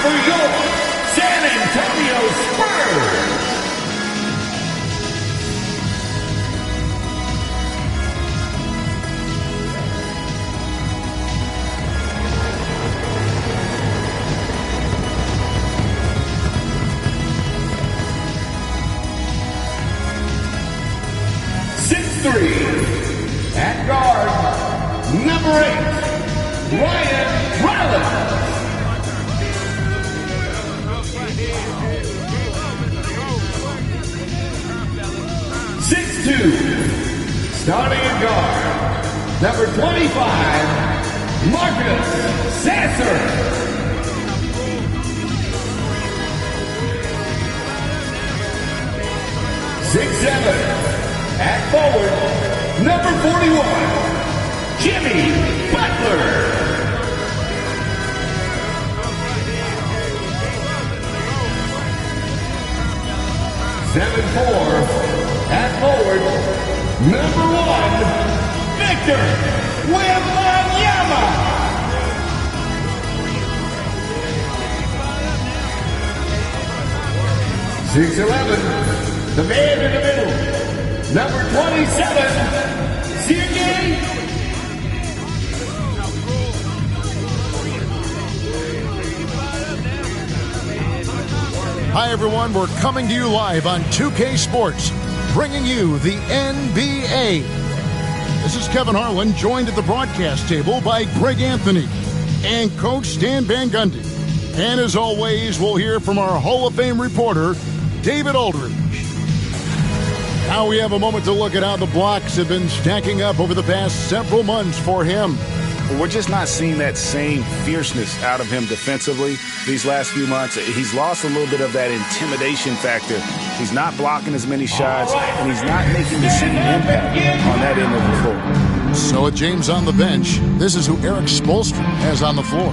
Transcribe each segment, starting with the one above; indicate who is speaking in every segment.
Speaker 1: for your San Antonio Spurs. At guard, number 8, Ryan Rollins. 6'2", starting at guard, number 25, Marcus Sasser. 6'7", at forward, number 41, Jimmy Butler. 7'4", at forward, number 1, Victor Wembanyama. 6'11", the man in the middle, number 27, Sergey.
Speaker 2: Hi, everyone. We're coming to you live on 2K Sports, bringing you the NBA. This is Kevin Harlan, joined at the broadcast table by Greg Anthony and Coach Stan Van Gundy. And as always, we'll hear from our Hall of Fame reporter, David Aldridge. Now we have a moment to look at how the blocks have been stacking up over the past several months for him.
Speaker 3: We're just not seeing that same fierceness out of him defensively these last few months. He's lost a little bit of that intimidation factor. He's not blocking as many shots, and he's not making the same impact on that end of the floor.
Speaker 2: So with James on the bench, this is who Eric Spoelstra has on the floor.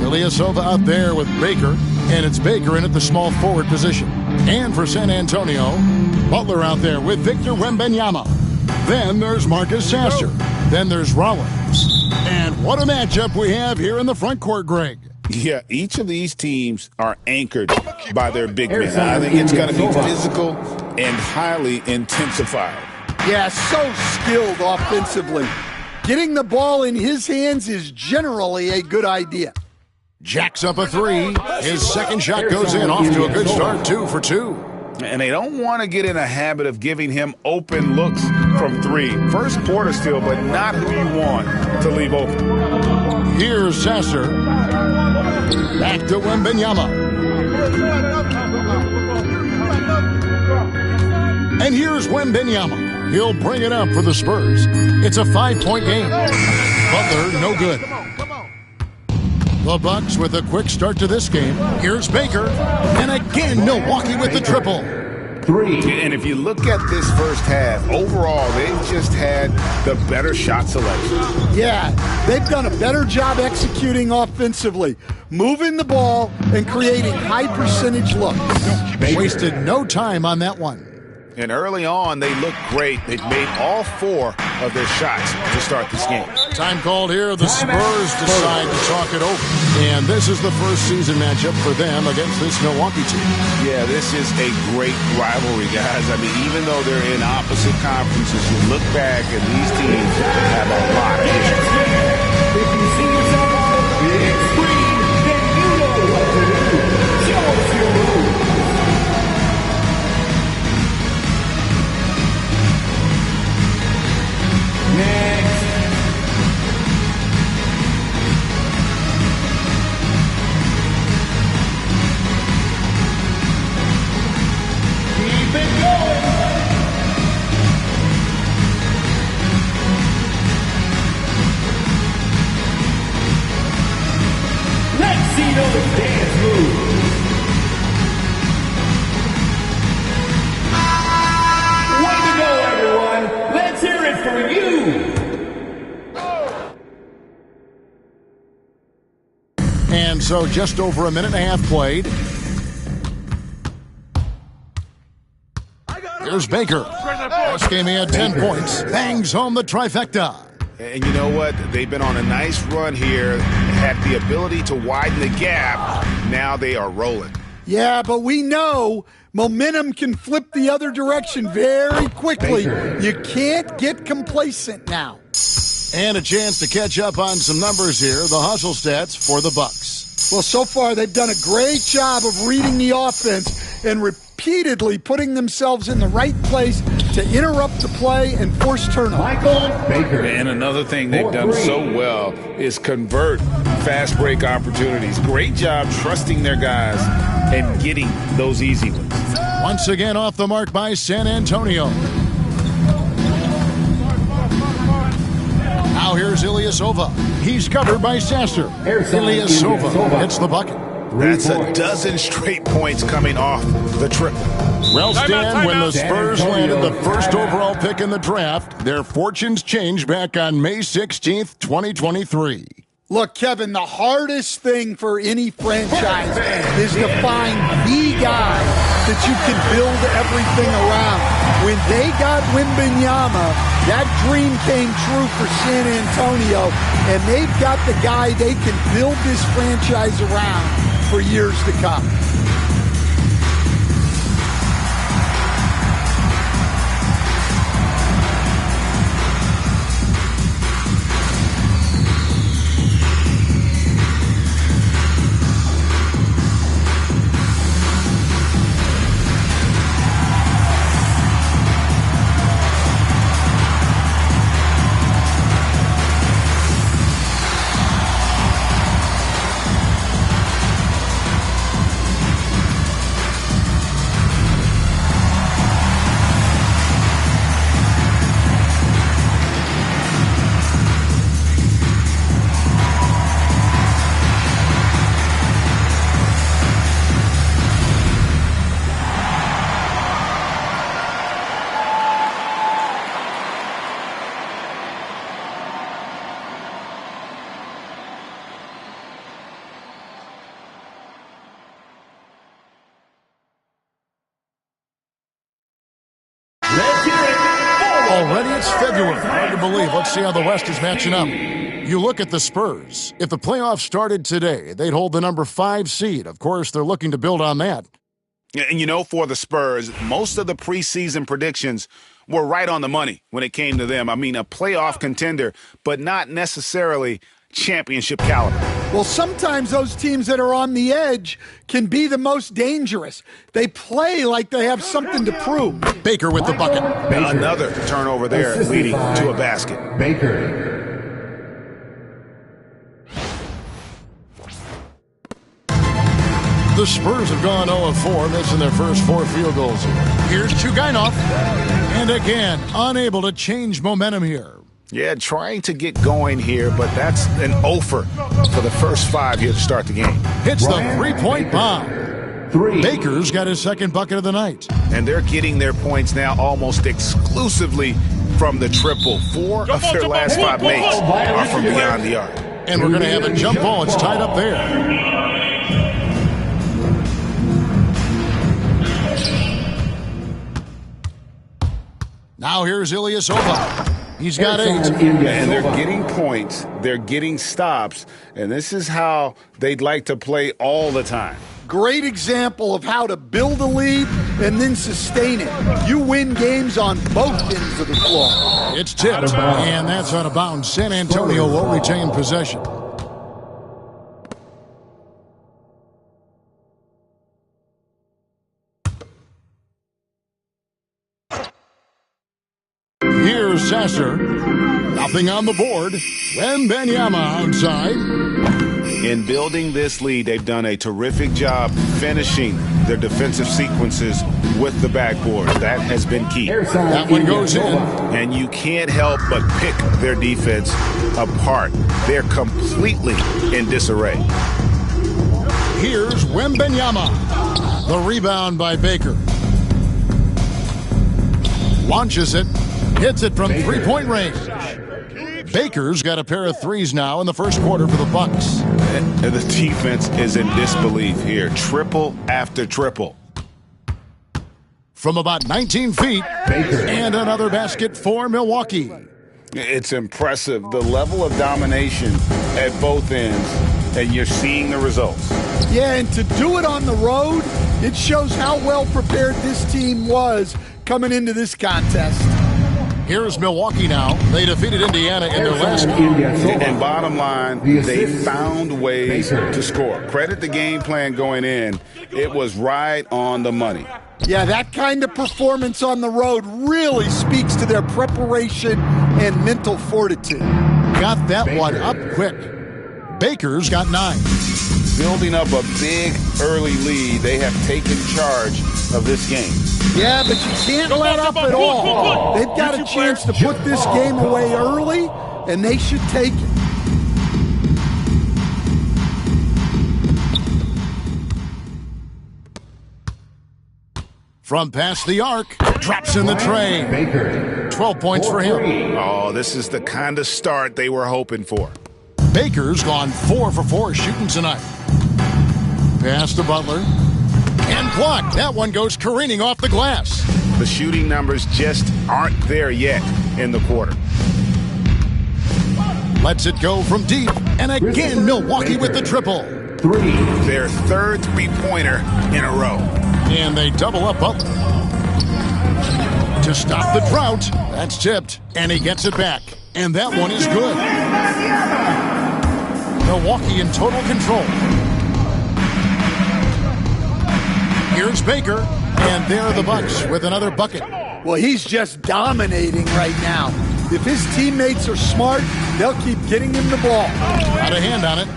Speaker 2: Ilyasova out there with Baker, and it's Baker in at the small forward position. And for San Antonio, Butler out there with Victor Wembanyama. Then there's Marcus Sasser. Then there's Rollins. And what a matchup we have here in the front court, Greg.
Speaker 3: Yeah, each of these teams are anchored by their big men. I think it's going to be physical and highly intensified.
Speaker 4: Yeah, so skilled offensively. Getting the ball in his hands is generally a good idea.
Speaker 2: Jacks up a three. His second shot goes in, off to a good start, 2 for 2.
Speaker 3: And they don't want to get in a habit of giving him open looks from 3. First quarter still, but not who you want to leave open.
Speaker 2: Here's Sasser. Back to Wembanyama. And here's Wembanyama. He'll bring it up for the Spurs. It's a 5-point game. Butler, no good. The Bucks with a quick start to this game. Here's Baker. And again, Milwaukee with the triple.
Speaker 3: 3. And if you look at this first half, overall, they've just had the better shot selection.
Speaker 4: Yeah, they've done a better job executing offensively, moving the ball and creating high percentage looks.
Speaker 2: Wasted no time on that one.
Speaker 3: And early on, they look great. They've made all 4 of their shots to start this game.
Speaker 2: Time called here. The Spurs decide to talk it over. And this is the first season matchup for them against this Milwaukee team.
Speaker 3: Yeah, this is a great rivalry, guys. I mean, even though they're in opposite conferences, you look back and these teams have a lot of history.
Speaker 1: If you see yourself on the big screen, then you know what to do. Show us your move. Next. Keep it going. Let's see those dance moves. Way to go, everyone. Let's hear it for you.
Speaker 2: And so just over a minute and a half played. Here's Baker. Last game he had 10 points. Bangs home the trifecta.
Speaker 3: And you know what? They've been on a nice run here, had the ability to widen the gap. now they are rolling.
Speaker 4: Yeah, but we know momentum can flip the other direction very quickly. You can't get complacent now.
Speaker 2: And a chance to catch up on some numbers here. The hustle stats for the Bucks.
Speaker 4: Well, so far they've done a great job of reading the offense and repeatedly putting themselves in the right place to interrupt the play and force turnovers.
Speaker 1: Michael Baker.
Speaker 3: And another thing they've done so well is convert fast break opportunities. Great job trusting their guys and getting those easy ones.
Speaker 2: Once again off the mark by San Antonio. Now here's Ilyasova. He's covered by Sasser. Ilyasova hits the bucket.
Speaker 3: That's a dozen straight points coming off the triple.
Speaker 2: Well, Stan, when the Spurs landed the first overall pick in the draft, their fortunes changed back on May 16th, 2023.
Speaker 4: Look, Kevin, the hardest thing for any franchise is to find the guy that you can build everything around. When they got Wembanyama, that dream came true for San Antonio, and they've got the guy they can build this franchise around for years to come.
Speaker 2: Already it's February. Hard to believe. Let's see how the West is matching up. You look at the Spurs. If the playoffs started today, they'd hold the number 5 seed. Of course, they're looking to build on that.
Speaker 3: And you know, for the Spurs, most of the preseason predictions were right on the money when it came to them. I mean, a playoff contender, but not necessarily championship caliber.
Speaker 4: Well, sometimes those teams that are on the edge can be the most dangerous. They play like they have something to prove.
Speaker 2: Baker with the bucket.
Speaker 3: Another turnover there leading to a basket.
Speaker 1: Baker.
Speaker 2: The Spurs have gone 0-4, missing their first 4 field goals. Here's Chugainov. And again, unable to change momentum here.
Speaker 3: Yeah, trying to get going here, but that's an offer for the first 5 here to start the game.
Speaker 2: Hits the three-point bomb. Baker's got his second bucket of the night.
Speaker 3: And they're getting their points now almost exclusively from the triple. 4 of their last 5 makes are from beyond the arc.
Speaker 2: And we're going to have a jump ball. It's tied up there. Now here's Ilyasova. He's got 8.
Speaker 3: And they're getting points. They're getting stops. And this is how they'd like to play all the time.
Speaker 4: Great example of how to build a lead and then sustain it. You win games on both ends of the floor.
Speaker 2: It's tipped, and that's out of bounds. San Antonio will retain possession. Here's Sasser. Nothing on the board. Wembanyama outside.
Speaker 3: In building this lead, they've done a terrific job finishing their defensive sequences with the backboard. That has been key.
Speaker 2: That one goes in.
Speaker 3: And you can't help but pick their defense apart. They're completely in disarray.
Speaker 2: Here's Wembanyama. The rebound by Baker. Launches it. Hits it from three-point range. Baker's got a pair of threes now in the first quarter for the Bucks.
Speaker 3: And the defense is in disbelief here. Triple after triple.
Speaker 2: From about 19 feet, and another basket for Milwaukee.
Speaker 3: It's impressive, the level of domination at both ends, and you're seeing the results.
Speaker 4: Yeah, and to do it on the road, it shows how well prepared this team was coming into this contest.
Speaker 2: Here's Milwaukee now. They defeated Indiana in their last game.
Speaker 3: And bottom line, they found ways to score. Credit the game plan going in. It was right on the money.
Speaker 4: Yeah, that kind of performance on the road really speaks to their preparation and mental fortitude.
Speaker 2: Got that one up quick. Baker's got 9.
Speaker 3: Building up a big early lead, they have taken charge of this game.
Speaker 4: Yeah, but you can't let up at all. They've got a chance to put this game away early, and they should take it.
Speaker 2: From past the arc, drops in the tray. 12 points for him.
Speaker 3: Oh, this is the kind of start they were hoping for.
Speaker 2: Baker's gone 4 for 4 shooting tonight. Pass to Butler. And blocked. That one goes careening off the glass.
Speaker 3: The shooting numbers just aren't there yet in the quarter.
Speaker 2: Lets it go from deep. And again, Milwaukee with the triple.
Speaker 3: Their third three-pointer in a row.
Speaker 2: And they double up Butler. To stop the drought. That's tipped. And he gets it back. And that one is good. Milwaukee in total control. Here's Baker, and there are the Bucks with another bucket.
Speaker 4: Well, he's just dominating right now. If his teammates are smart, they'll keep getting him the ball.
Speaker 2: Got a hand on it.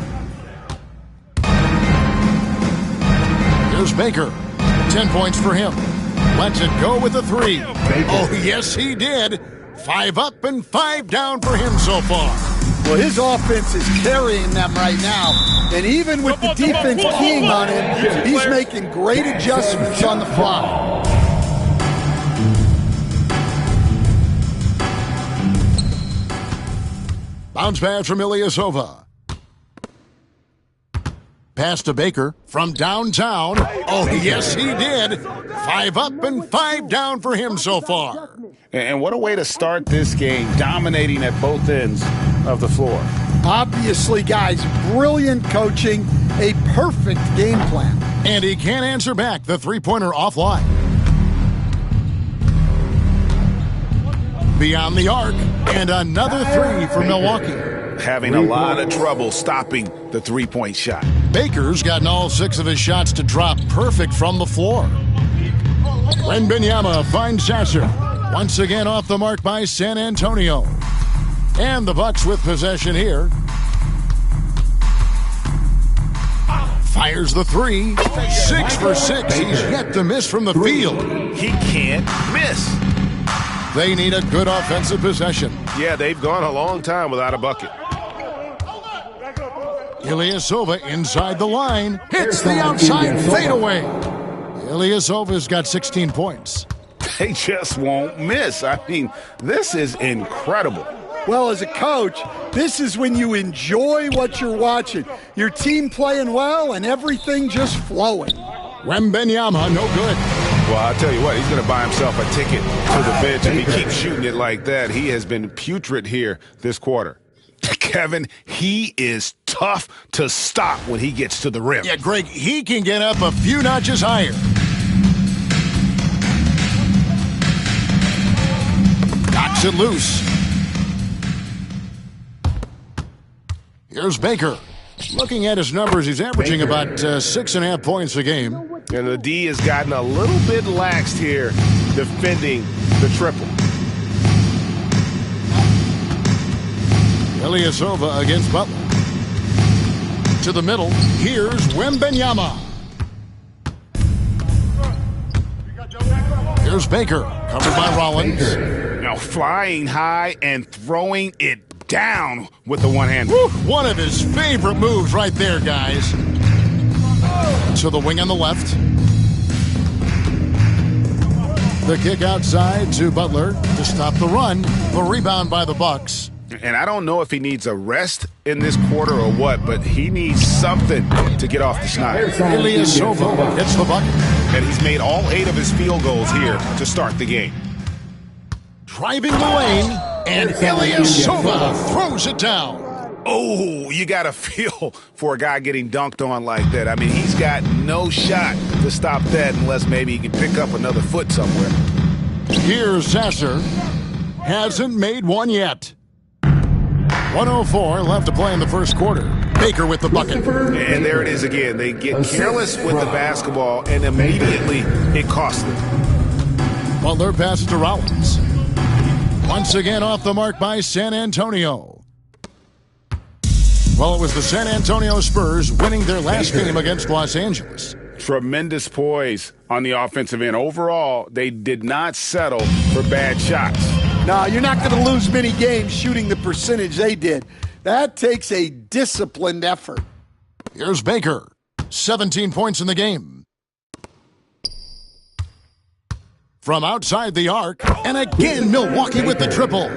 Speaker 2: Here's Baker. 10 points for him. Lets it go with a 3. Oh, yes, he did. 5 up and 5 down for him so far.
Speaker 4: Well, his offense is carrying them right now. And even with the defense keying on him, he's making great adjustments on the fly.
Speaker 2: Bounce pass from Ilyasova. Pass to Baker from downtown. Oh, yes, he did. 5 up and 5 down for him so far.
Speaker 3: And what a way to start this game, dominating at both ends of the floor.
Speaker 4: Obviously, guys, brilliant coaching, a perfect game plan.
Speaker 2: And he can't answer back the three-pointer offline. Beyond the arc, and another 3 for Milwaukee.
Speaker 3: Having a lot of trouble stopping the three-point shot.
Speaker 2: Baker's gotten all 6 of his shots to drop perfect from the floor. Wembanyama finds Sasser. Once again off the mark by San Antonio. And the Bucks with possession here. Fires the 3. 6 for 6. He's yet to miss from the field.
Speaker 3: He can't miss.
Speaker 2: They need a good offensive possession.
Speaker 3: Yeah, they've gone a long time without a bucket.
Speaker 2: Ilyasova inside the line. Hits the outside fadeaway. Ilyasova's got 16 points.
Speaker 3: They just won't miss. I mean, this is incredible.
Speaker 4: Well, as a coach, this is when you enjoy what you're watching. Your team playing well and everything just flowing.
Speaker 2: Wembanyama, no good.
Speaker 3: Well, I'll tell you what, he's going to buy himself a ticket to the bench if he keeps shooting it like that. He has been putrid here this quarter. Kevin, he is tough to stop when he gets to the rim.
Speaker 2: Yeah, Greg, he can get up a few notches higher. Knocks it loose. Here's Baker. Looking at his numbers, he's averaging about 6.5 points a game.
Speaker 3: And the D has gotten a little bit laxed here defending the triple.
Speaker 2: Ilyasova against Butler. To the middle, here's Wembanyama. Here's Baker, covered by Rollins.
Speaker 3: Now flying high and throwing it down with the one hand.
Speaker 2: One of his favorite moves right there, guys. To the wing on the left. The kick outside to Butler to stop the run. The rebound by the Bucks.
Speaker 3: And I don't know if he needs a rest in this quarter or what, but he needs something to get off the schneid.
Speaker 2: Ilyasova hits the bucket.
Speaker 3: And he's made all 8 of his field goals here to start the game.
Speaker 2: Driving the lane, and Ilyasova throws it down.
Speaker 3: Oh, you got to feel for a guy getting dunked on like that. I mean, he's got no shot to stop that unless maybe he can pick up another foot somewhere.
Speaker 2: Here's Sasser. Hasn't made one yet. 1:04 left to play in the first quarter. Baker with the bucket.
Speaker 3: And there it is again. They get careless with the basketball, and immediately it costs them.
Speaker 2: Butler passes to Rollins. Once again off the mark by San Antonio. Well, it was the San Antonio Spurs winning their last game against Los Angeles.
Speaker 3: Tremendous poise on the offensive end. Overall, they did not settle for bad shots.
Speaker 4: No, you're not going to lose many games shooting the percentage they did. That takes a disciplined effort.
Speaker 2: Here's Baker. 17 points in the game. From outside the arc, and again Milwaukee with the triple.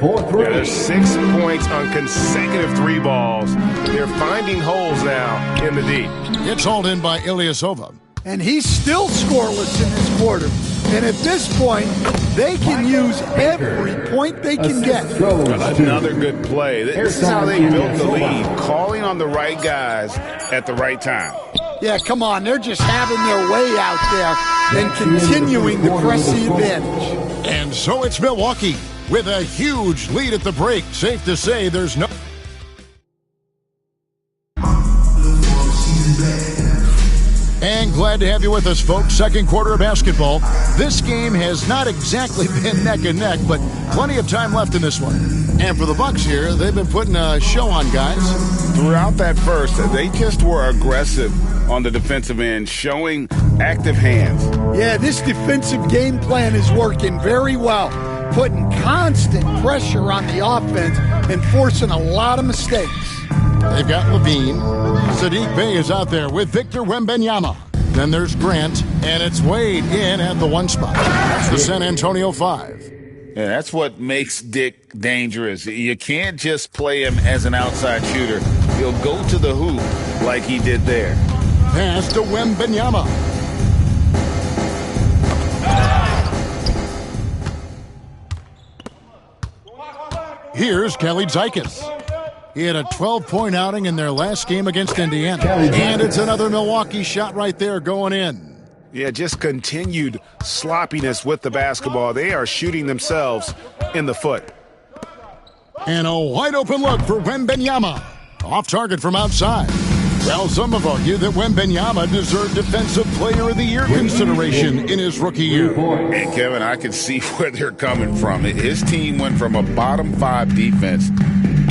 Speaker 3: There's 6 points on consecutive 3 balls. They're finding holes now in the D.
Speaker 2: It's hauled in by Ilyasova.
Speaker 4: And he's still scoreless in this quarter. And at this point, they can use every point they can get.
Speaker 3: Another good play. This is how they built the lead, calling on the right guys at the right time.
Speaker 4: Yeah, come on. They're just having their way out there and continuing to press the advantage.
Speaker 2: And so it's Milwaukee with a huge lead at the break. Safe to say there's no... And glad to have you with us, folks. Second quarter of basketball. This game has not exactly been neck and neck, but plenty of time left in this one. And for the Bucks here, they've been putting a show on, guys.
Speaker 3: Throughout that first, they just were aggressive on the defensive end, showing active hands.
Speaker 4: Yeah, this defensive game plan is working very well, putting constant pressure on the offense and forcing a lot of mistakes.
Speaker 2: They've got Levine. Saddiq Bey is out there with Victor Wembanyama. Then there's Grant, and it's Wade in at the 1 spot. That's the San Antonio 5.
Speaker 3: Yeah, that's what makes Dick dangerous. You can't just play him as an outside shooter. He'll go to the hoop like he did there.
Speaker 2: Pass to Wembanyama. Here's Kelly Zeikis. He had a 12-point outing in their last game against Indiana. And it's another Milwaukee shot right there going in.
Speaker 3: Yeah, just continued sloppiness with the basketball. They are shooting themselves in the foot.
Speaker 2: And a wide-open look for Wembanyama. Off target from outside. Well, some have argued that Wembanyama deserved Defensive Player of the Year consideration in his rookie year.
Speaker 3: And, Kevin, I can see where they're coming from. His team went from a bottom 5 defense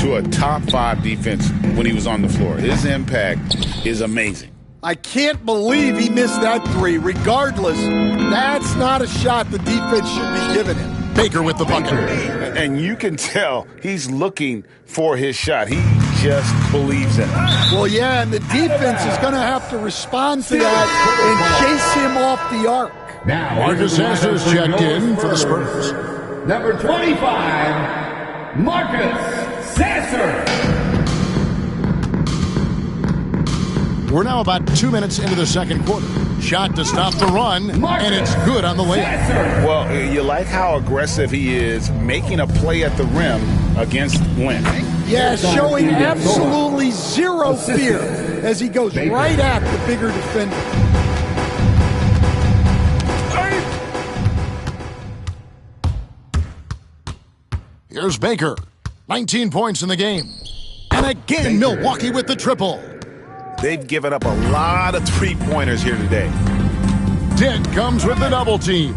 Speaker 3: to a top 5 defense when he was on the floor. His impact is amazing.
Speaker 4: I can't believe he missed that 3. Regardless, that's not a shot the defense should be giving him.
Speaker 2: Baker with the bucket.
Speaker 3: And you can tell he's looking for his shot. He just believes in it.
Speaker 4: Well, yeah, and the defense is going to have to respond to that and chase him off the arc.
Speaker 1: Now,
Speaker 2: Marcus Sasser's checked in for the Spurs.
Speaker 1: Number 25, Marcus Sasser.
Speaker 2: We're now about 2 minutes into the second quarter. Shot to stop the run, and it's good on the layup.
Speaker 3: Well, you like how aggressive he is making a play at the rim against Lynn.
Speaker 4: Yeah, showing absolutely zero fear as he goes right at the bigger defender.
Speaker 2: Here's Baker. 19 points in the game. And again, Milwaukee with the triple.
Speaker 3: They've given up a lot of three-pointers here today.
Speaker 2: Dent comes with the double team.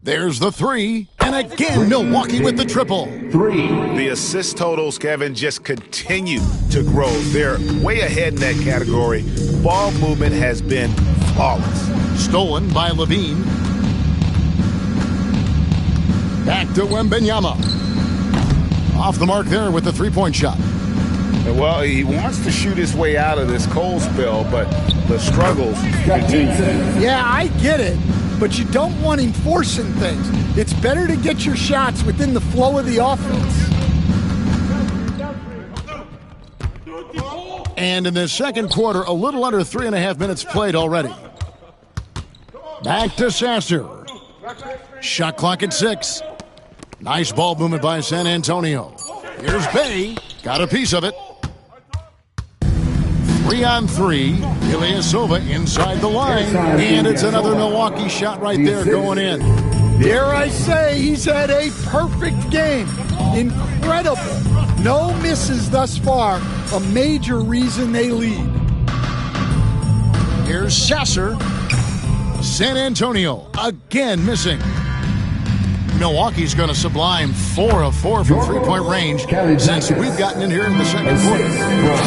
Speaker 2: There's the 3. And again, Milwaukee with the triple.
Speaker 1: 3.
Speaker 3: The assist totals, Kevin, just continue to grow. They're way ahead in that category. Ball movement has been flawless.
Speaker 2: Stolen by Levine. Back to Wembanyama. Off the mark there with the three-point shot.
Speaker 3: Well, he wants to shoot his way out of this cold spell, but the struggles continue.
Speaker 4: Yeah, I get it, but you don't want him forcing things. It's better to get your shots within the flow of the offense.
Speaker 2: And in the second quarter, a little under 3.5 minutes played already. Back to Sasser. Shot clock at 6. Nice ball movement by San Antonio. Here's Bay. Got a piece of it. 3-on-3. Ilyasova inside the line. And it's another Milwaukee shot right there going in.
Speaker 4: Dare I say, he's had a perfect game. Incredible. No misses thus far. A major reason they lead.
Speaker 2: Here's Sasser. San Antonio again missing. Milwaukee's going to sublime 4 of 4 from three-point range since we've gotten in here in the second quarter.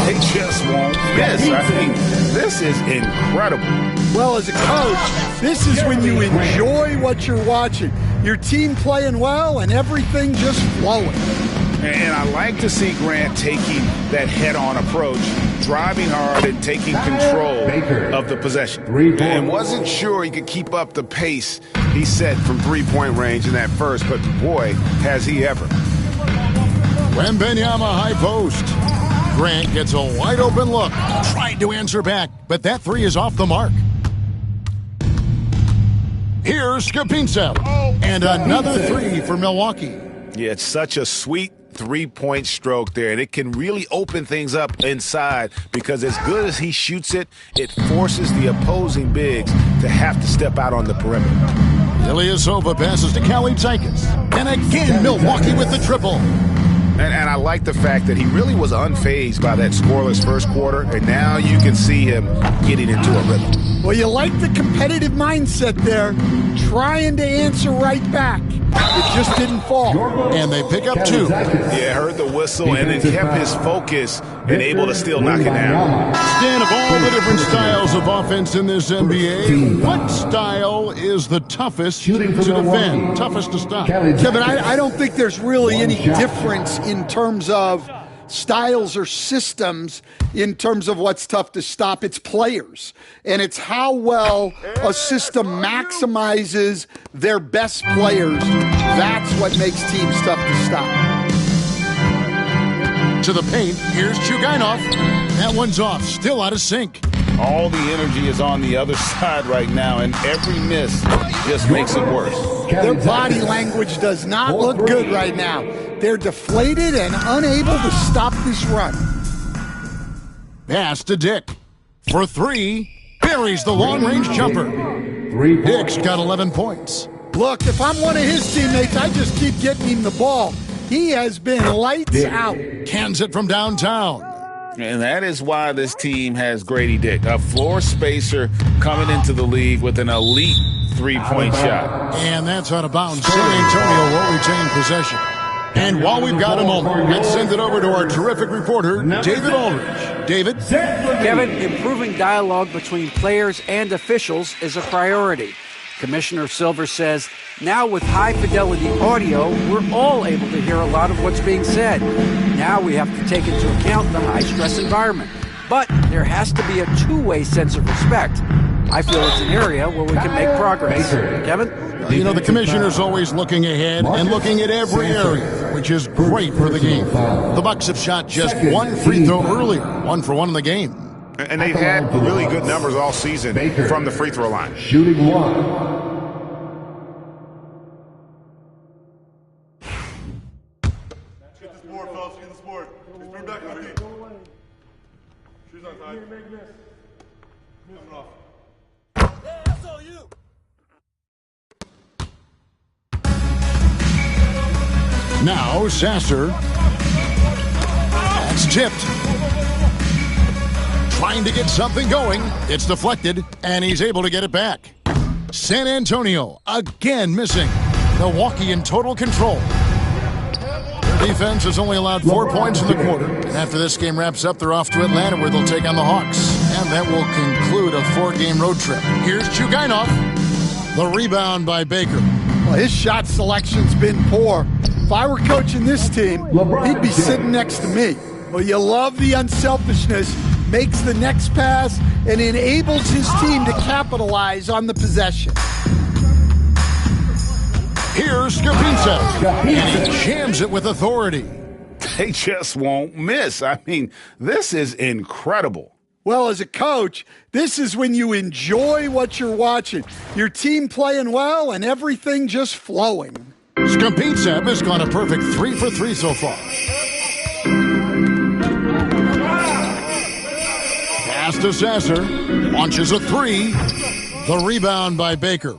Speaker 3: They just won't miss. I mean, this is incredible.
Speaker 4: Well, as a coach, this is when you enjoy what you're watching. Your team playing well and everything just flowing.
Speaker 3: And I like to see Grant taking that head-on approach, driving hard and taking control of the possession. And wasn't sure he could keep up the pace he set from three-point range in that first, but boy, has he ever.
Speaker 2: Wembanyama high post. Grant gets a wide-open look. Tried to answer back, but that three is off the mark. Here's Skapincev. And another three for Milwaukee.
Speaker 3: Yeah, it's such a sweet three-point stroke there, and it can really open things up inside because as good as he shoots it, it forces the opposing bigs to have to step out on the perimeter.
Speaker 2: Ilyasova passes to Kalaitzakis. And again, Milwaukee with the triple.
Speaker 3: And I like the fact that he really was unfazed by that scoreless first quarter, and now you can see him getting into a rhythm.
Speaker 4: Well, you like the competitive mindset there, trying to answer right back. It just didn't fall.
Speaker 2: And they pick up 2.
Speaker 3: Yeah, heard the whistle and then kept his focus and able to still knock it down.
Speaker 2: Stan, of all the different styles of offense in this NBA, what style is the toughest to defend, toughest to stop?
Speaker 4: Kevin, I don't think there's really any difference in terms of styles or systems in terms of what's tough to stop. It's players, and it's how well a system maximizes their best players. That's what makes teams tough to stop.
Speaker 2: To the paint, here's Chugainov. That one's off, still out of sync.
Speaker 3: All the energy is on the other side right now, and every miss just makes it worse.
Speaker 4: Their body language does not look good right now. They're deflated and unable to stop this run.
Speaker 2: Pass to Dick. For 3, buries the long-range jumper. Dick's got 11 points.
Speaker 4: Look, if I'm one of his teammates, I just keep getting him the ball. He has been lights out.
Speaker 2: Cans it from downtown.
Speaker 3: And that is why this team has Grady Dick, a floor spacer coming into the league with an elite three-point shot.
Speaker 2: And that's out of bounds. San Antonio will retain possession. And while we've got a moment, let's send it over to our terrific reporter, David Aldridge. David?
Speaker 5: Kevin, improving dialogue between players and officials is a priority. Commissioner Silver says, now with high-fidelity audio, we're all able to hear a lot of what's being said. Now we have to take into account the high-stress environment. But there has to be a two-way sense of respect. I feel it's an area where we can make progress. Kevin?
Speaker 2: You know, the commissioner's always looking ahead and looking at every area, which is great for the game. The Bucks have shot just 1 free throw earlier, 1 for 1 in the game.
Speaker 3: And they've had really good numbers all season from the free throw line.
Speaker 1: Shooting 1.
Speaker 2: Now Sasser. That's tipped. Trying to get something going. It's deflected, and he's able to get it back. San Antonio again missing. Milwaukee in total control. Their defense has only allowed 4 points in the quarter. And after this game wraps up, they're off to Atlanta where they'll take on the Hawks. And that will conclude a 4-game road trip. Here's Chugainov. The rebound by Baker.
Speaker 4: Well, his shot selection's been poor. If I were coaching this team, he'd be sitting next to me. Well, you love the unselfishness, makes the next pass, and enables his team to capitalize on the possession.
Speaker 2: Here's Skapincev, and he jams it with authority.
Speaker 3: They just won't miss. I mean, this is incredible.
Speaker 4: Well, as a coach, this is when you enjoy what you're watching. Your team playing well and everything just flowing.
Speaker 2: Skapincev has gone a perfect 3 for 3 so far. Pass to Sasser. Launches a three. The rebound by Baker.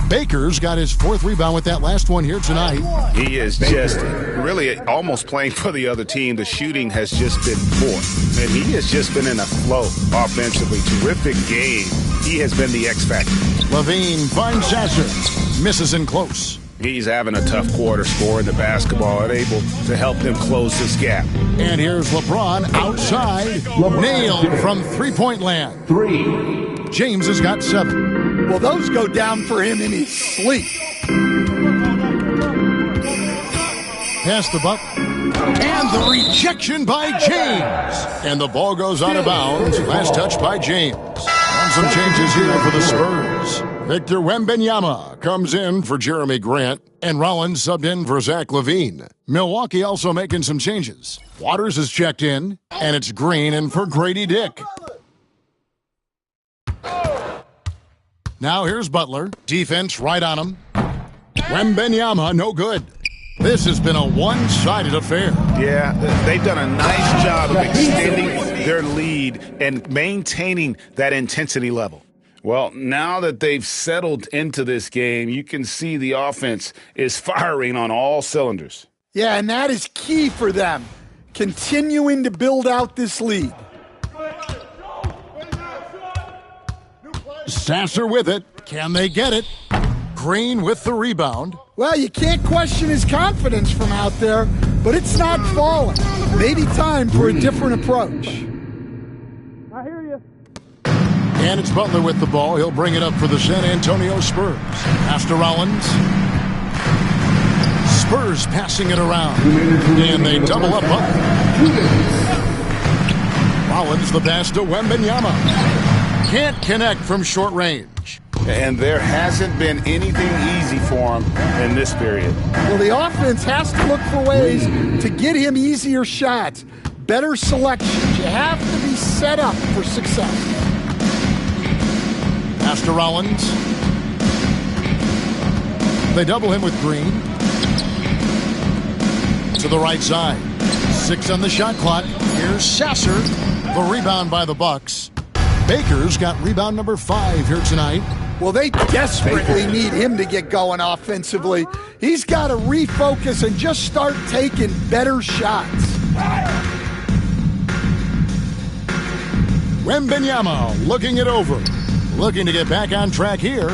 Speaker 2: Baker's got his fourth rebound with that last one here tonight.
Speaker 3: He is just really almost playing for the other team. The shooting has just been poor. And he has just been in a flow offensively. Terrific game. He has been the X factor.
Speaker 2: Levine finds Sasser. Misses in close.
Speaker 3: He's having a tough quarter scoring the basketball and able to help them close this gap.
Speaker 2: And here's LeBron outside. Nailed from three-point land. James has got 7.
Speaker 4: Well, those go down for him in his sleep.
Speaker 2: Pass the buck. And the rejection by James. And the ball goes out of bounds. Last touch by James. And some changes here for the Spurs. Victor Wembanyama comes in for Jeremy Grant, and Rollins subbed in for Zach LaVine. Milwaukee also making some changes. Waters is checked in, and it's Green in for Grady Dick. Now here's Butler. Defense right on him. Wembanyama, no good. This has been a one-sided affair.
Speaker 3: Yeah, they've done a nice job of extending their lead and maintaining that intensity level. Well, now that they've settled into this game, you can see the offense is firing on all cylinders.
Speaker 4: Yeah, and that is key for them, continuing to build out this lead.
Speaker 2: Sasser with it. Can they get it? Green with the rebound.
Speaker 4: Well, you can't question his confidence from out there, but it's not falling. Maybe time for a different approach.
Speaker 1: I hear you.
Speaker 2: And it's Butler with the ball. He'll bring it up for the San Antonio Spurs. Pass to Rollins. Spurs passing it around. And they double up Butler. Rollins the pass to Wembanyama. Can't connect from short range.
Speaker 3: And there hasn't been anything easy for him in this period.
Speaker 4: Well, the offense has to look for ways to get him easier shots, better selections. You have to be set up for success.
Speaker 2: Pass to Rollins. They double him with Green. To the right side. 6 on the shot clock. Here's Sasser. The rebound by the Bucks. Baker's got rebound number 5 here tonight.
Speaker 4: Well, they desperately need him to get going offensively. He's got to refocus and just start taking better shots.
Speaker 2: Wembanyama looking it over. Looking to get back on track here.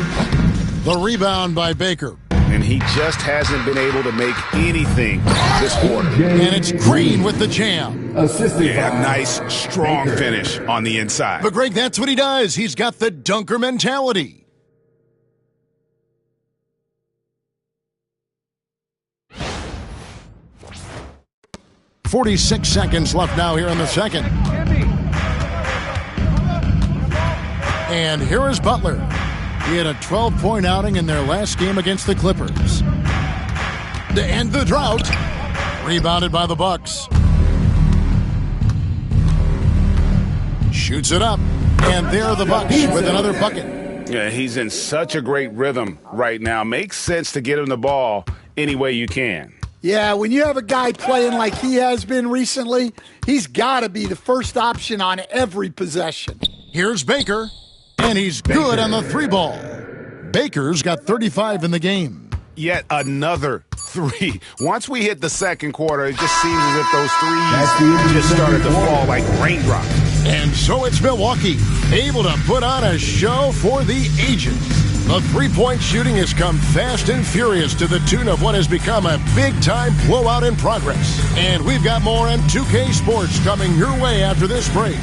Speaker 2: The rebound by Baker.
Speaker 3: And he just hasn't been able to make anything this quarter.
Speaker 2: And it's Green with the jam.
Speaker 3: Yeah, nice, strong finish on the inside.
Speaker 2: But Greg, that's what he does. He's got the dunker mentality. .46 seconds left now here in the second. And here is Butler. He had a 12-point outing in their last game against the Clippers. To end the drought, rebounded by the Bucks. Shoots it up, and there the Bucks with another bucket.
Speaker 3: Yeah, he's in such a great rhythm right now. Makes sense to get him the ball any way you can.
Speaker 4: Yeah, when you have a guy playing like he has been recently, he's got to be the first option on every possession.
Speaker 2: Here's Baker, and he's good on the 3-ball. Baker's got 35 in the game.
Speaker 3: Yet another 3. Once we hit the second quarter, it just seems as if those threes just started to fall like raindrops.
Speaker 2: And so it's Milwaukee, able to put on a show for the ages. The three-point shooting has come fast and furious to the tune of what has become a big-time blowout in progress. And we've got more on 2K Sports coming your way after this break.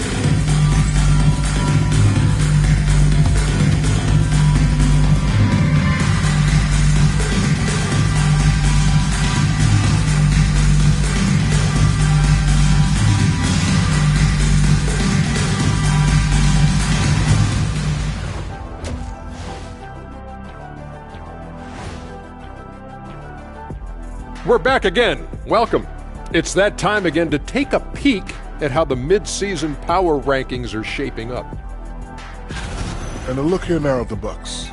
Speaker 6: We're back again. Welcome. It's that time again to take a peek at how the mid-season power rankings are shaping up.
Speaker 7: And a look here now at the Bucks.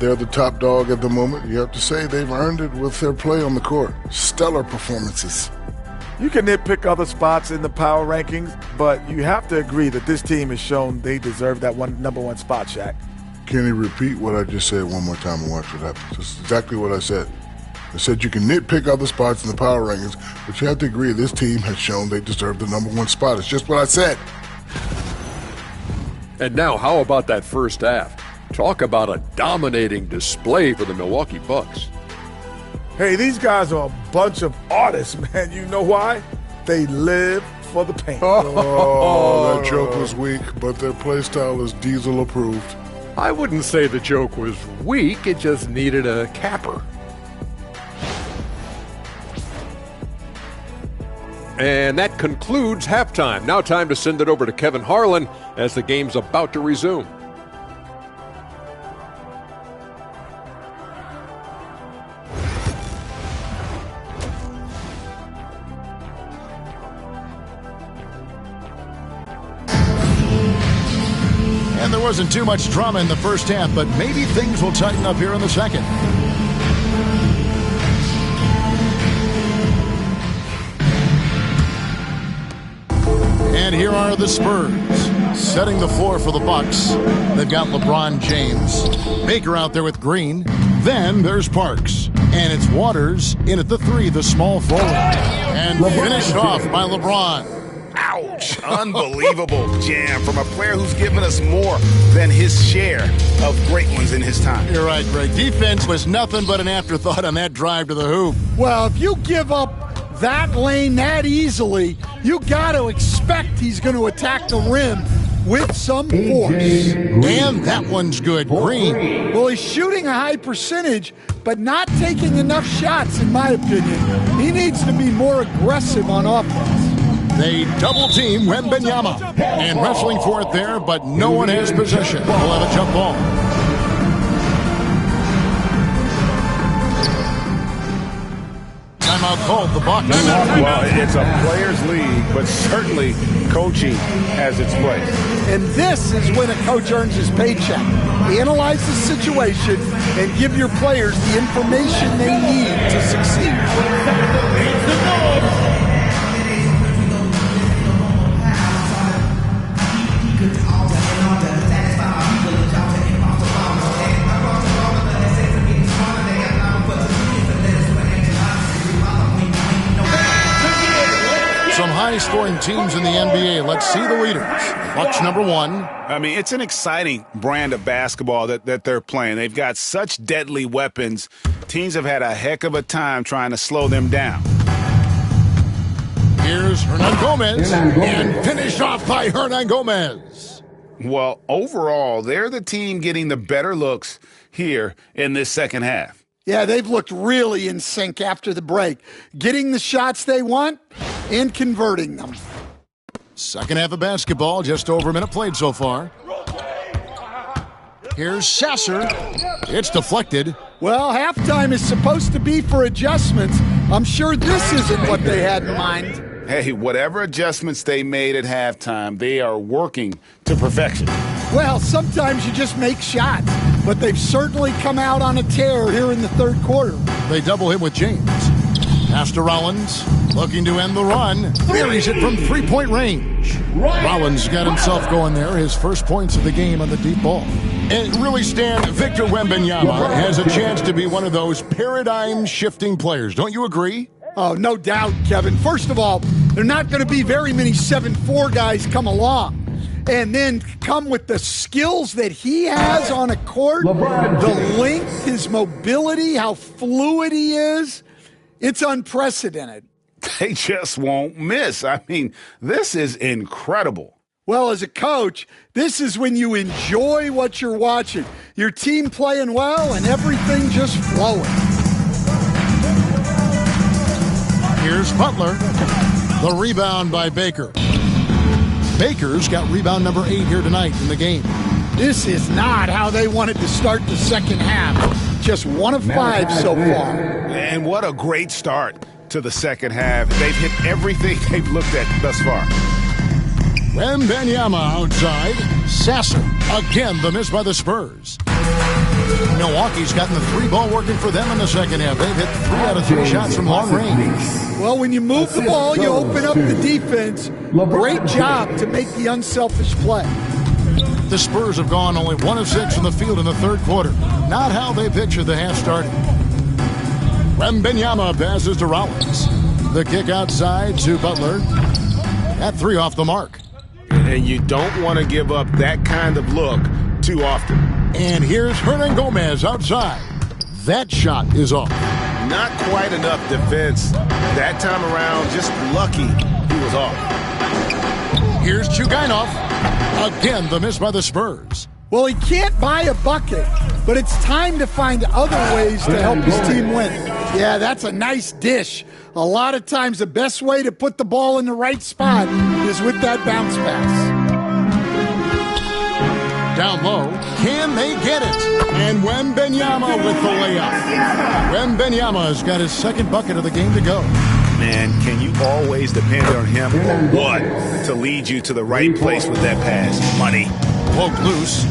Speaker 7: They're the top dog at the moment. You have to say they've earned it with their play on the court. Stellar performances.
Speaker 8: You can nitpick other spots in the power rankings, but you have to agree that this team has shown they deserve that number one spot, Shaq.
Speaker 7: Can you repeat what I just said one more time and watch what happens? This is exactly what I said. I said you can nitpick other spots in the power rankings, but you have to agree this team has shown they deserve the number one spot. It's just what I said.
Speaker 6: And now, how about that first half? Talk about a dominating display for the Milwaukee Bucks.
Speaker 8: Hey, these guys are a bunch of artists, man. You know why? They live for the paint.
Speaker 7: Oh, that joke was weak, but their play style is Diesel approved.
Speaker 6: I wouldn't say the joke was weak, it just needed a capper. And that concludes halftime. Now time to send it over to Kevin Harlan as the game's about to resume.
Speaker 2: And there wasn't too much drama in the first half, but maybe things will tighten up here in the second. And here are the Spurs, setting the floor for the Bucks. They've got LeBron James, Baker out there with Green. Then there's Parks, and it's Waters in at the three, the small forward. And finished off by LeBron.
Speaker 3: Ouch. Unbelievable jam from a player who's given us more than his share of great ones in his time.
Speaker 2: You're right, Greg. Defense was nothing but an afterthought on that drive to the hoop.
Speaker 4: Well, if you give up that lane that easily, you got to expect he's going to attack the rim with some force.
Speaker 2: And that one's good. Green.
Speaker 4: Well, he's shooting a high percentage, but not taking enough shots, in my opinion. He needs to be more aggressive on offense.
Speaker 2: They double-team Wembanyama. And wrestling for it there, but no one has possession. We'll have a jump ball. Timeout called the Bucks.
Speaker 3: Well, it's a players' league, but certainly coaching has its place.
Speaker 4: And this is when a coach earns his paycheck. Analyze the situation and give your players the information they need to succeed.
Speaker 2: Some high-scoring teams in the NBA. Let's see the leaders. Bucks number one.
Speaker 3: I mean, it's an exciting brand of basketball that they're playing. They've got such deadly weapons. Teams have had a heck of a time trying to slow them down.
Speaker 2: Here's Hernan Gomez. And finished off by Hernan Gomez.
Speaker 3: Well, overall, they're the team getting the better looks here in this second half.
Speaker 4: Yeah, they've looked really in sync after the break, getting the shots they want and converting them.
Speaker 2: Second half of basketball, just over a minute played so far. Here's Sasser. It's deflected.
Speaker 4: Well, halftime is supposed to be for adjustments. I'm sure this isn't what they had in mind.
Speaker 3: Hey, whatever adjustments they made at halftime, they are working to perfection.
Speaker 4: Well, sometimes you just make shots, but they've certainly come out on a tear here in the third quarter.
Speaker 2: They double him with James. Pass to Rollins, looking to end the run. Buries it from three-point range. Rollins got himself going there, his first points of the game on the deep ball. And really, Stan, Victor Wembanyama has a chance to be one of those paradigm-shifting players. Don't you agree?
Speaker 4: Oh, no doubt, Kevin. First of all, there are not going to be very many 7'4" guys come along and then come with the skills that he has on a court, the length, his mobility, how fluid he is. It's unprecedented.
Speaker 3: They just won't miss. I mean, this is incredible.
Speaker 4: Well, as a coach, this is when you enjoy what you're watching. Your team playing well and everything just flowing.
Speaker 2: Here's Butler. The rebound by Baker. Baker's got rebound number 8 here tonight in the game.
Speaker 4: This is not how they wanted to start the second half. Just 1 of 5 so far.
Speaker 3: And what a great start to the second half. They've hit everything they've looked at thus far.
Speaker 2: Wembanyama outside. Sasser. Again, the miss by the Spurs. Milwaukee's gotten the 3 ball working for them in the second half. They've hit 3 out of 3 shots from long range.
Speaker 4: Well, when you move the ball, you open up the defense. Great job to make the unselfish play.
Speaker 2: The Spurs have gone only 1 of 6 from the field in the third quarter. Not how they pictured the half started. Wembanyama passes to Rollins. The kick outside to Butler. That 3 off the mark.
Speaker 3: And you don't want to give up that kind of look too often.
Speaker 2: And here's Hernan Gomez outside. That shot is off.
Speaker 3: Not quite enough defense that time around. Just lucky he was off.
Speaker 2: Here's Chugainov. Again, the miss by the Spurs.
Speaker 4: Well, he can't buy a bucket, but it's time to find other ways to help his team win. Yeah, that's a nice dish. A lot of times the best way to put the ball in the right spot is with that bounce pass.
Speaker 2: Down low, can they get it? And Wembanyama with the layup. Wembanyama's got his second bucket of the game to go.
Speaker 3: Man, can you always depend on him or what to lead you to the right place with that pass? Money.
Speaker 2: Poked loose.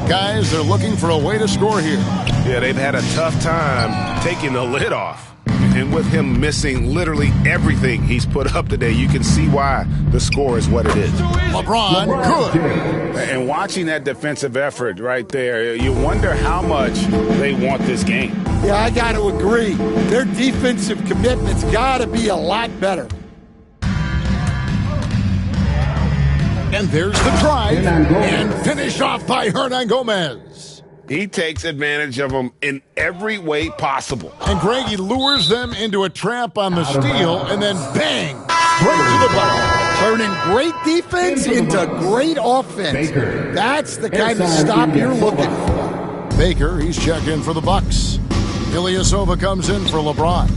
Speaker 2: Guys, they're looking for a way to score here.
Speaker 3: Yeah, they've had a tough time taking the lid off. And with him missing literally everything he's put up today, you can see why the score is what it is.
Speaker 2: LeBron, good.
Speaker 3: And watching that defensive effort right there, you wonder how much they want this game.
Speaker 4: Yeah, I got to agree. Their defensive commitment's got to be a lot better.
Speaker 2: And there's the drive. And finished off by Hernan Gomez.
Speaker 3: He takes advantage of them in every way possible.
Speaker 2: And Greg, he lures them into a trap on the steal, and then bang, right to the bucket.
Speaker 4: Turning great defense into great offense. That's the kind of stop you're looking for.
Speaker 2: Baker, he's checked in for the Bucks. Ilyasova comes in for LeBron.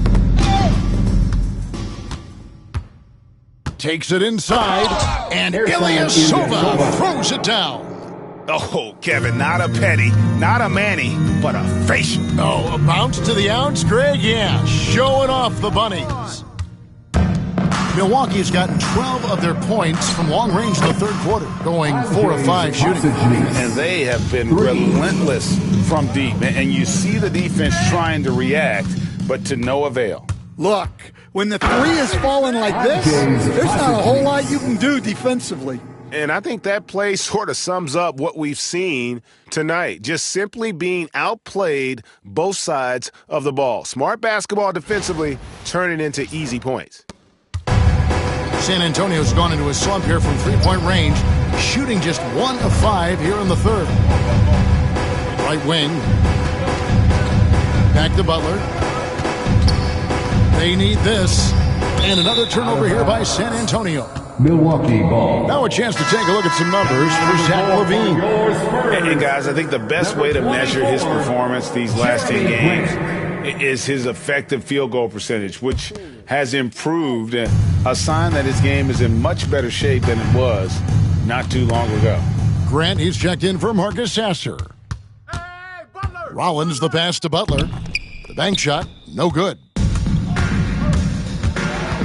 Speaker 2: Takes it inside, and Ilyasova throws it down.
Speaker 3: Oh, Kevin, not a petty, not a Manny, but a facial.
Speaker 2: Oh, a bounce to the ounce, Greg? Yeah, showing off the bunnies. Milwaukee's gotten 12 of their points from long range in the third quarter, going 4 of 5 shooting.
Speaker 3: And they have been relentless from deep. And you see the defense trying to react, but to no avail.
Speaker 4: Look, when the three is falling like this, there's not a whole lot you can do defensively.
Speaker 3: And I think that play sort of sums up what we've seen tonight. Just simply being outplayed both sides of the ball. Smart basketball defensively turning into easy points.
Speaker 2: San Antonio's gone into a slump here from three-point range, shooting just 1 of 5 here in the third. Right wing. Back to Butler. They need this. And another turnover here by San Antonio.
Speaker 1: Milwaukee ball.
Speaker 2: Now a chance to take a look at some numbers for Zach LaVine.
Speaker 3: And guys, I think the best way to measure his performance these last 10 games is his effective field goal percentage, which has improved, a sign that his game is in much better shape than it was not too long ago.
Speaker 2: Grant, he's checked in for Marcus Sasser. Rollins, the pass to Butler. The bank shot, no good.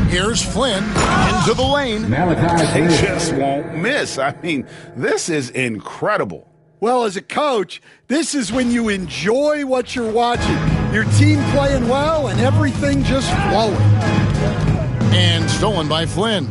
Speaker 2: Here's Flynn into the lane.
Speaker 3: They just won't miss. I mean, this is incredible.
Speaker 4: Well, as a coach, this is when you enjoy what you're watching. Your team playing well and everything just flowing.
Speaker 2: And stolen by Flynn.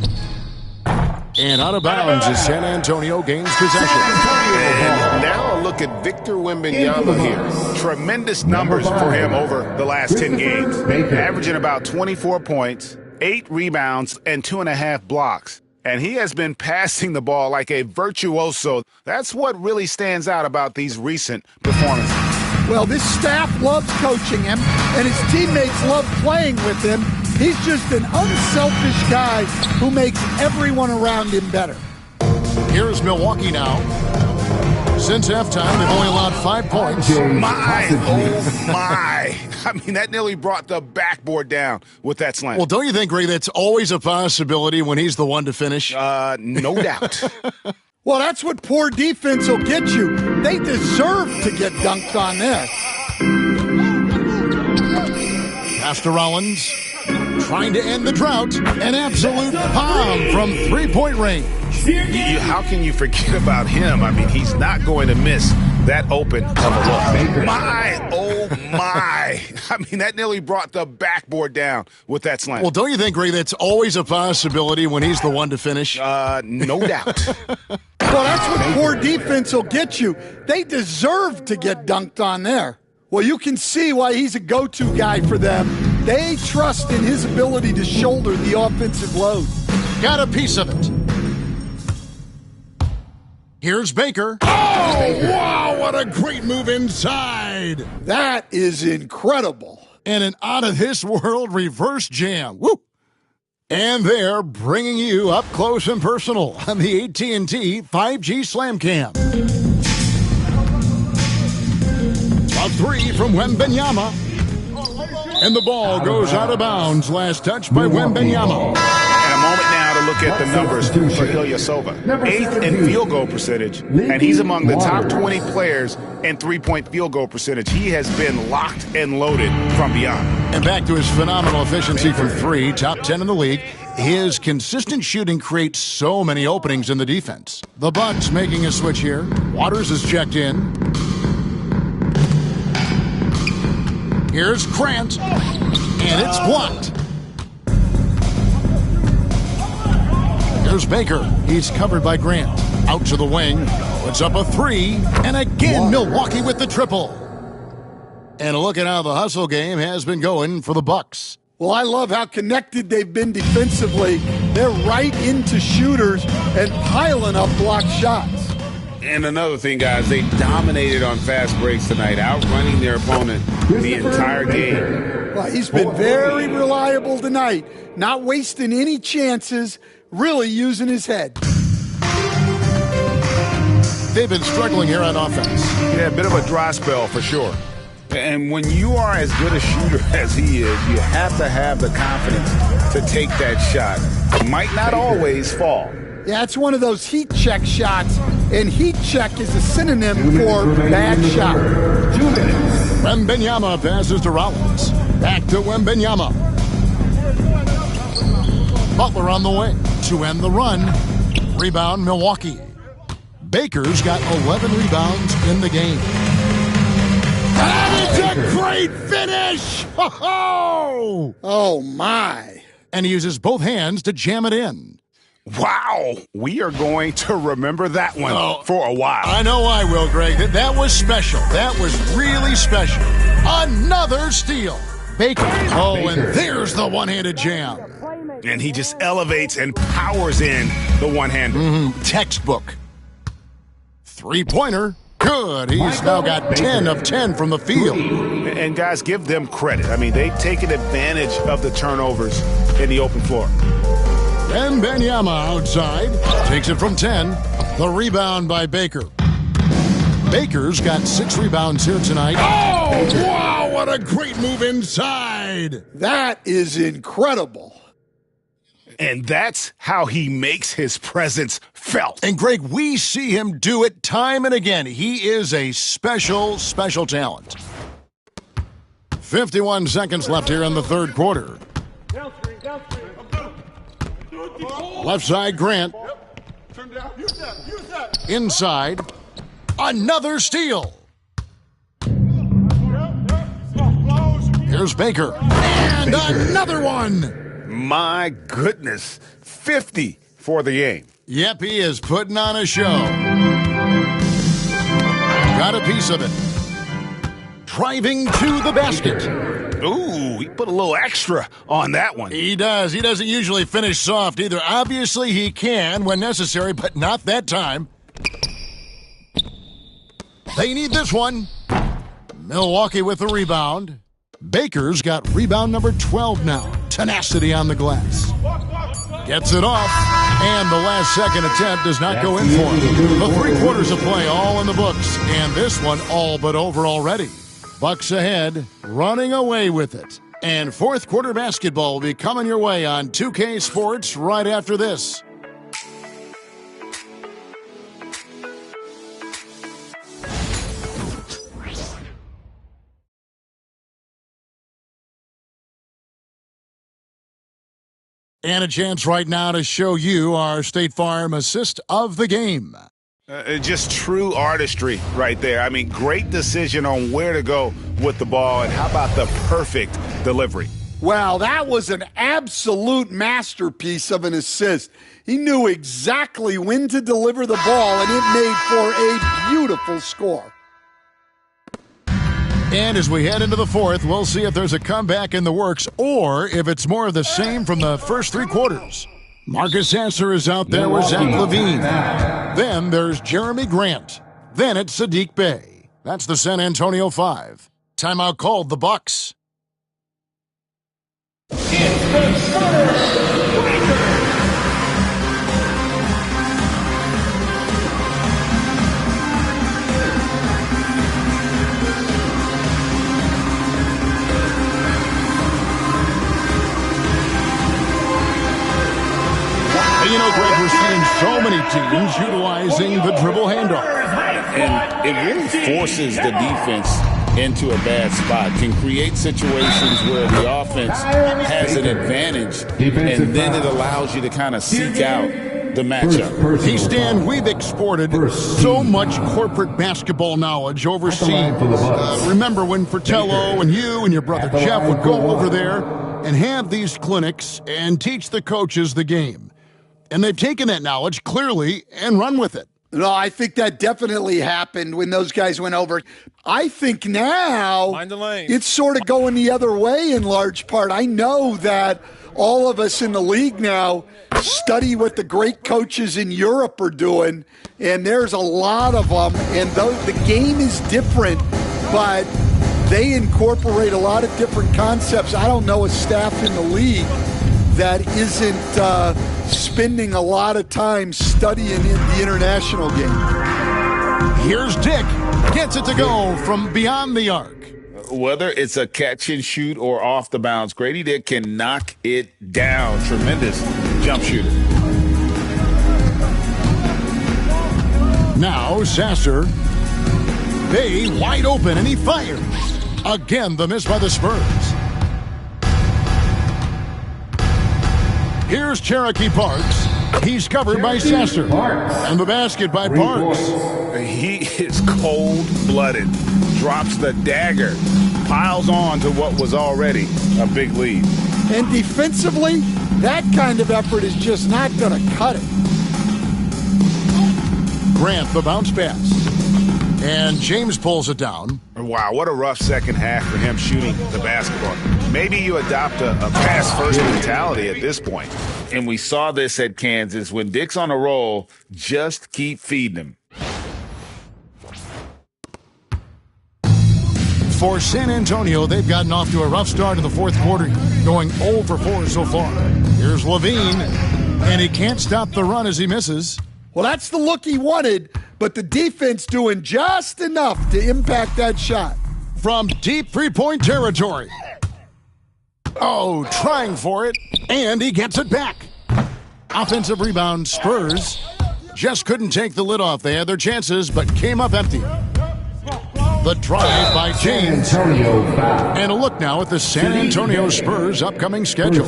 Speaker 2: And out of bounds as San Antonio gains possession.
Speaker 3: And now a look at Victor Wembanyama here. Tremendous numbers for him over the last 10 games. Averaging about 24 points, 8 rebounds, and 2.5 blocks. And he has been passing the ball like a virtuoso. That's what really stands out about these recent performances.
Speaker 4: Well, this staff loves coaching him, and his teammates love playing with him. He's just an unselfish guy who makes everyone around him better.
Speaker 2: Here's Milwaukee now. Since halftime, they've only allowed 5 points.
Speaker 3: My, oh my. I mean, that nearly brought the backboard down with that slam.
Speaker 2: Well, don't you think, Ray, that's always a possibility when he's the one to finish?
Speaker 3: No doubt.
Speaker 4: Well, that's what poor defense will get you. They deserve to get dunked on there.
Speaker 2: Pass to Rollins. Trying to end the drought. An absolute bomb from three-point range.
Speaker 3: How can you forget about him? I mean, he's not going to miss that open of a look. My, oh my. I mean, that nearly brought the backboard down with that slam.
Speaker 2: Well, don't you think, Greg, that's always a possibility when he's the one to finish?
Speaker 3: No doubt.
Speaker 4: Well, that's what poor defense will get you. They deserve to get dunked on there. Well, you can see why he's a go-to guy for them. They trust in his ability to shoulder the offensive load.
Speaker 2: Got a piece of it. Here's Baker. Oh, wow, what a great move inside.
Speaker 4: That is incredible.
Speaker 2: And an out-of-this-world reverse jam. Woo! And they're bringing you up close and personal on the AT&T 5G Slam Cam. A three from Wembanyama. And the ball goes out of bounds. Last touch by Wembanyama.
Speaker 3: And a moment now to look at the numbers for Ilyasova. 8th in field goal percentage, and he's among the top 20 players in three-point field goal percentage. He has been locked and loaded from beyond.
Speaker 2: And back to his phenomenal efficiency from three, top 10 in the league. His consistent shooting creates so many openings in the defense. The Bucks making a switch here. Waters is checked in. Here's Grant, and it's blocked. Here's Baker. He's covered by Grant. Out to the wing. Puts up a three, and again Milwaukee with the triple. And look at how the hustle game has been going for the Bucks.
Speaker 4: Well, I love how connected they've been defensively. They're right into shooters and piling up blocked shots.
Speaker 3: And another thing, guys, they dominated on fast breaks tonight, outrunning their opponent the entire game.
Speaker 4: Well, he's been very reliable tonight, not wasting any chances, really using his head.
Speaker 2: They've been struggling here on offense.
Speaker 3: Yeah, a bit of a dry spell for sure. And when you are as good a shooter as he is, you have to have the confidence to take that shot. It might not always fall.
Speaker 4: Yeah, it's one of those heat check shots, and heat check is a synonym for bad shot.
Speaker 1: 2 minutes.
Speaker 2: Wembanyama passes to Rollins. Back to Wembanyama. Butler on the way to end the run. Rebound, Milwaukee. Baker's got 11 rebounds in the game. And it's a great finish! Ho-ho!
Speaker 4: Oh, my.
Speaker 2: And he uses both hands to jam it in.
Speaker 3: Wow, we are going to remember that one for a while.
Speaker 2: I know I will, Greg. That was special. That was really special. Another steal. Baker. Oh, and there's the one-handed jam.
Speaker 3: And he just elevates and powers in the one-hander.
Speaker 2: Textbook. Three-pointer. Good. He's now got 10 of 10 from the field.
Speaker 3: And guys, give them credit. I mean, they've taken advantage of the turnovers in the open floor.
Speaker 2: Wembanyama outside. Takes it from 10. The rebound by Baker. Baker's got 6 rebounds here tonight. Oh, wow, what a great move inside.
Speaker 4: That is incredible.
Speaker 3: And that's how he makes his presence felt.
Speaker 2: And, Greg, we see him do it time and again. He is a special, special talent. 51 seconds left here in the third quarter. Left side, Grant. Inside. Another steal. Here's Baker. And another one.
Speaker 3: My goodness. 50 for the game.
Speaker 2: Yep, he is putting on a show. Got a piece of it. Driving to the basket.
Speaker 3: Ooh, he put a little extra on that one.
Speaker 2: He does. He doesn't usually finish soft either. Obviously, he can when necessary, but not that time. They need this one. Milwaukee with the rebound. Baker's got rebound number 12 now. Tenacity on the glass. Gets it off, and the last second attempt does not go in for him. The 3 quarters of play all in the books, and this one all but over already. Bucks ahead, running away with it. And fourth quarter basketball will be coming your way on 2K Sports right after this. And a chance right now to show you our State Farm assist of the game.
Speaker 3: Just true artistry right there. I mean, great decision on where to go with the ball, and how about the perfect delivery?
Speaker 4: Wow, that was an absolute masterpiece of an assist. He knew exactly when to deliver the ball, and it made for a beautiful score.
Speaker 2: And as we head into the fourth, we'll see if there's a comeback in the works or if it's more of the same from the first three quarters. Marcus Sasser is out there with Zach LaVine. Then there's Jeremy Grant. Then it's Sadiq Bey. That's the San Antonio 5. Timeout called the Bucks.
Speaker 1: It's the Spurs Breakers.
Speaker 2: You know, Greg, we're seeing so many teams utilizing the dribble handoff.
Speaker 3: And it really forces the defense into a bad spot, can create situations where the offense has an advantage, and then it allows you to kind of seek out the matchup.
Speaker 2: Hey, Stan, we've exported so much corporate basketball knowledge overseas. Remember when Fratello and you and your brother Jeff would go over there and have these clinics and teach the coaches the game. And they've taken that knowledge, clearly, and run with it.
Speaker 4: No, I think that definitely happened when those guys went over. I think now it's sort of going the other way in large part. I know that all of us in the league now study what the great coaches in Europe are doing, and there's a lot of them. And though the game is different, but they incorporate a lot of different concepts. I don't know a staff in the league that isn't spending a lot of time studying in the international game.
Speaker 2: Here's Dick. Gets it to go from beyond the arc.
Speaker 3: Whether it's a catch and shoot or off the bounce, Grady Dick can knock it down. Tremendous jump shooter.
Speaker 2: Now Sasser. Bey wide open, and he fires. Again, the miss by the Spurs. Here's Cherokee Parks. He's covered by Sasser. And the basket by Parks.
Speaker 3: He is cold-blooded. Drops the dagger. Piles on to what was already a big lead.
Speaker 4: And defensively, that kind of effort is just not going to cut it.
Speaker 2: Grant, the bounce pass. And James pulls it down.
Speaker 3: Wow, what a rough second half for him shooting the basketball. Maybe you adopt a pass-first mentality at this point. And we saw this at Kansas. When Dick's on a roll, just keep feeding him.
Speaker 2: For San Antonio, they've gotten off to a rough start in the fourth quarter, going 0 for 4 so far. Here's LaVine, and he can't stop the run as he misses.
Speaker 4: Well, that's the look he wanted, but the defense doing just enough to impact that shot.
Speaker 2: From deep three-point territory. Oh, trying for it, and he gets it back. Offensive rebound, Spurs. Just couldn't take the lid off. They had their chances, but came up empty. The drive by James. And a look now at the San Antonio Spurs' upcoming schedule.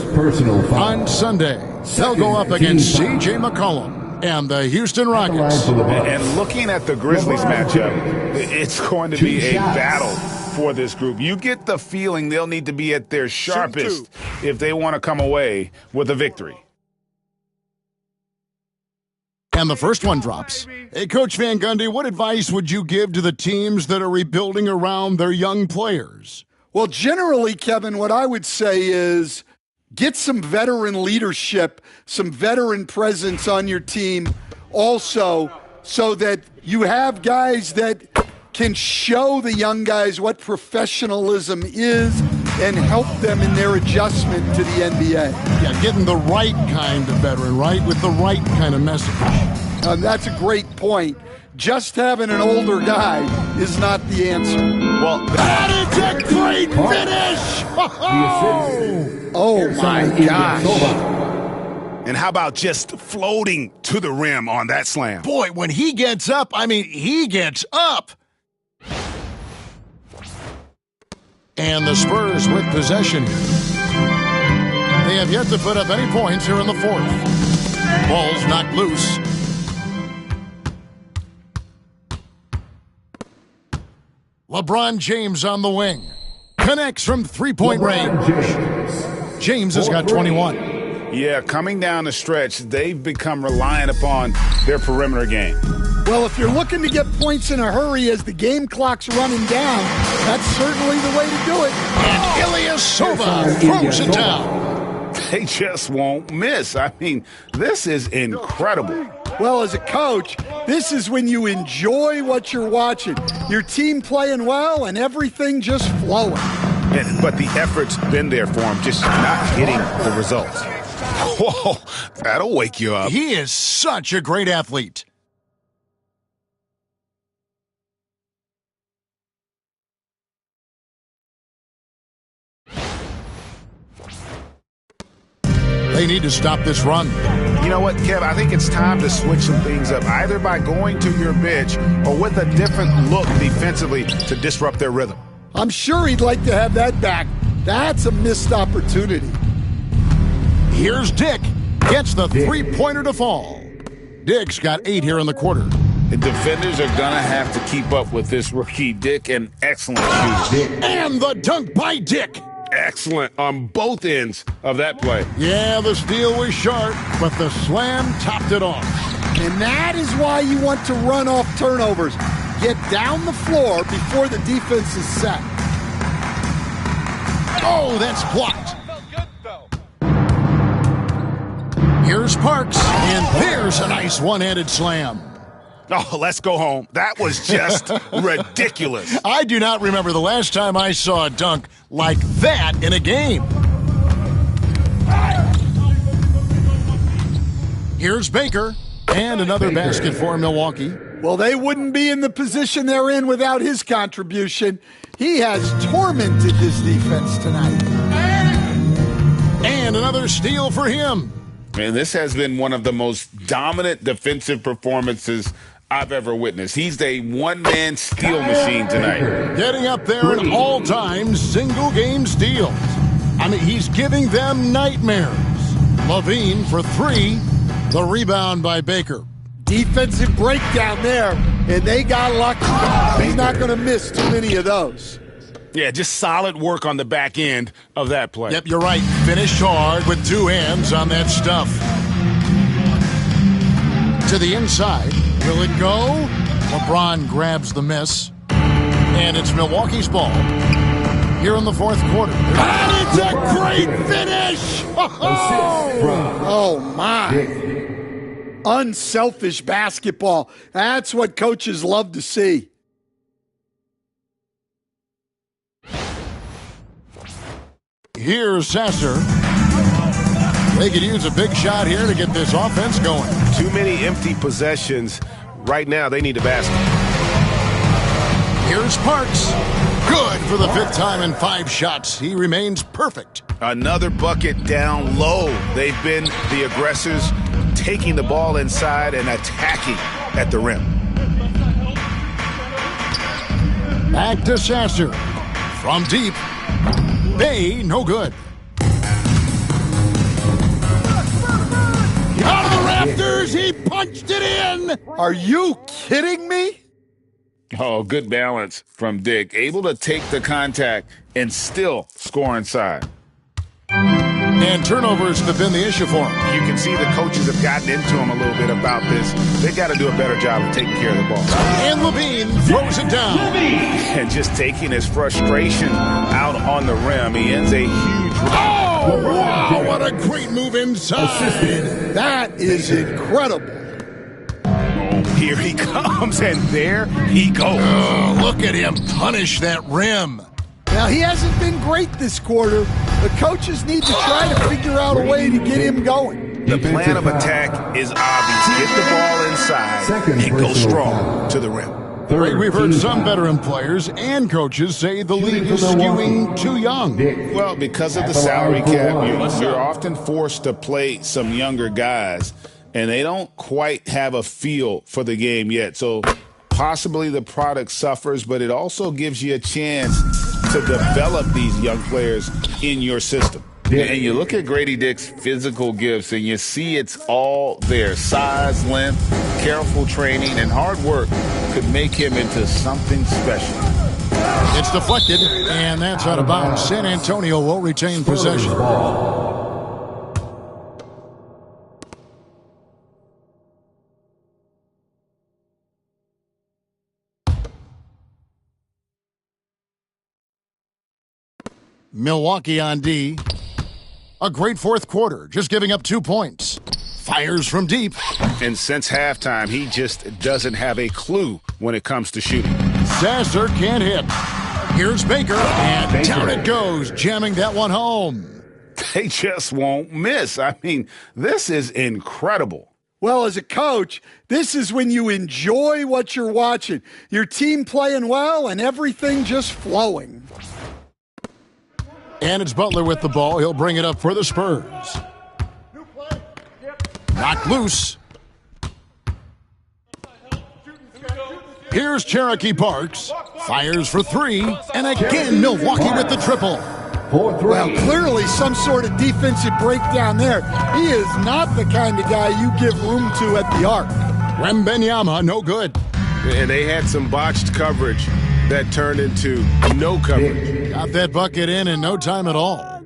Speaker 2: On Sunday, they'll go up against C.J. McCollum and the Houston Rockets.
Speaker 3: And looking at the Grizzlies matchup, it's going to be a battle for this group. You get the feeling they'll need to be at their sharpest if they want to come away with a victory.
Speaker 2: And the first one drops. Hey, Coach Van Gundy, what advice would you give to the teams that are rebuilding around their young players?
Speaker 4: Well, generally, Kevin, what I would say is get some veteran leadership, some veteran presence on your team also, so that you have guys that can show the young guys what professionalism is and help them in their adjustment to the NBA.
Speaker 2: Yeah, getting the right kind of veteran, right, with the right kind of message.
Speaker 4: That's a great point. Just having an older guy is not the answer.
Speaker 3: Well,
Speaker 2: that is a great finish!
Speaker 4: Oh my gosh.
Speaker 3: And how about just floating to the rim on that slam?
Speaker 2: Boy, when he gets up, I mean, he gets up. And the Spurs with possession. They have yet to put up any points here in the fourth. Ball's knocked loose. LeBron James on the wing. Connects from three-point range. James has got 21.
Speaker 3: Yeah, coming down the stretch, they've become reliant upon their perimeter game.
Speaker 4: Well, if you're looking to get points in a hurry as the game clock's running down, that's certainly the way to do it.
Speaker 2: And Ilyasova throws it down.
Speaker 3: They just won't miss. I mean, this is incredible.
Speaker 4: Well, as a coach, this is when you enjoy what you're watching. Your team playing well and everything just flowing.
Speaker 3: But the effort's been there for him, just not getting the results. Whoa, that'll wake you up.
Speaker 2: He is such a great athlete. They need to stop this run.
Speaker 3: You know what, Kev? I think it's time to switch some things up, either by going to your bench or with a different look defensively to disrupt their rhythm.
Speaker 4: I'm sure he'd like to have that back. That's a missed opportunity.
Speaker 2: Here's Dick. Gets the three-pointer to fall. Dick's got 8 here in the quarter.
Speaker 3: The defenders are going to have to keep up with this rookie. Dick, an excellent shooter.
Speaker 2: And the dunk by Dick.
Speaker 6: Excellent on both ends of that play.
Speaker 2: Yeah, the steal was sharp, but the slam topped it off.
Speaker 4: And that is why you want to run off turnovers. Get down the floor before the defense is set.
Speaker 2: Oh, that's blocked. Here's Parks, and there's a nice one-handed slam.
Speaker 3: Oh, let's go home. That was just ridiculous.
Speaker 2: I do not remember the last time I saw a dunk like that in a game. Here's Baker, and another basket for Milwaukee.
Speaker 4: Well, they wouldn't be in the position they're in without his contribution. He has tormented this defense tonight.
Speaker 2: And another steal for him.
Speaker 3: Man, this has been one of the most dominant defensive performances I've ever witnessed. He's a one-man steal machine tonight.
Speaker 2: Getting up there in all-time single-game steals. I mean, he's giving them nightmares. Levine for 3. The rebound by Baker.
Speaker 4: Defensive breakdown there, and they got lucky. He's not going to miss too many of those.
Speaker 3: Yeah, just solid work on the back end of that play.
Speaker 2: Yep, you're right. Finished hard with 2 hands on that stuff. To the inside. Will it go? LeBron grabs the miss. And it's Milwaukee's ball. Here in the fourth quarter. And it's a great finish!
Speaker 4: Oh, my. Unselfish basketball. That's what coaches love to see.
Speaker 2: Here's Sasser. They could use a big shot here to get this offense going.
Speaker 6: Too many empty possessions. Right now, they need a basket.
Speaker 2: Here's Parks. Good for the 5th time in 5 shots. He remains perfect.
Speaker 3: Another bucket down low. They've been the aggressors, taking the ball inside and attacking at the rim.
Speaker 2: Back to Sasser. From deep. Bay, no good. Out of the rafters, he punched it in.
Speaker 4: Are you kidding me?
Speaker 3: Oh, good balance from Dick. Able to take the contact and still score inside.
Speaker 2: And turnovers have been the issue for him.
Speaker 3: You can see the coaches have gotten into him a little bit about this. They've got to do a better job of taking care of the ball.
Speaker 2: And Levine throws it down.
Speaker 3: And just taking his frustration out on the rim. He ends a huge run.
Speaker 2: Oh, wow, what a great move inside.
Speaker 4: That is incredible.
Speaker 3: Here he comes, and there he goes.
Speaker 2: Oh, look at him punish that rim.
Speaker 4: Now, he hasn't been great this quarter. The coaches need to try to figure out a way to get him going.
Speaker 3: The plan of attack is obvious. Get the ball inside and go strong to the rim.
Speaker 2: Right, we've heard some veteran players and coaches say the league is skewing too young.
Speaker 3: Well, because of the salary cap, you're often forced to play some younger guys, and they don't quite have a feel for the game yet. So possibly the product suffers, but it also gives you a chance to develop these young players in your system. And you look at Grady Dick's physical gifts, and you see it's all there. Size, length, careful training, and hard work could make him into something special.
Speaker 2: It's deflected, and that's out of bounds. San Antonio will retain possession. Milwaukee on D. A great fourth quarter, just giving up 2 points. Fires from deep.
Speaker 3: And since halftime, he just doesn't have a clue when it comes to shooting.
Speaker 2: Sasser can't hit. Here's Baker, and down it goes, jamming that one home.
Speaker 3: They just won't miss. I mean, this is incredible.
Speaker 4: Well, as a coach, this is when you enjoy what you're watching. Your team playing well and everything just flowing.
Speaker 2: And it's Butler with the ball. He'll bring it up for the Spurs. Knocked loose. Here's Cherokee Parks. Fires for three. And again, Milwaukee with the triple.
Speaker 4: Well, clearly some sort of defensive breakdown there. He is not the kind of guy you give room to at the arc.
Speaker 2: Wembanyama, no good.
Speaker 3: And they had some botched coverage that turned into no coverage.
Speaker 2: Got that bucket in no time at all.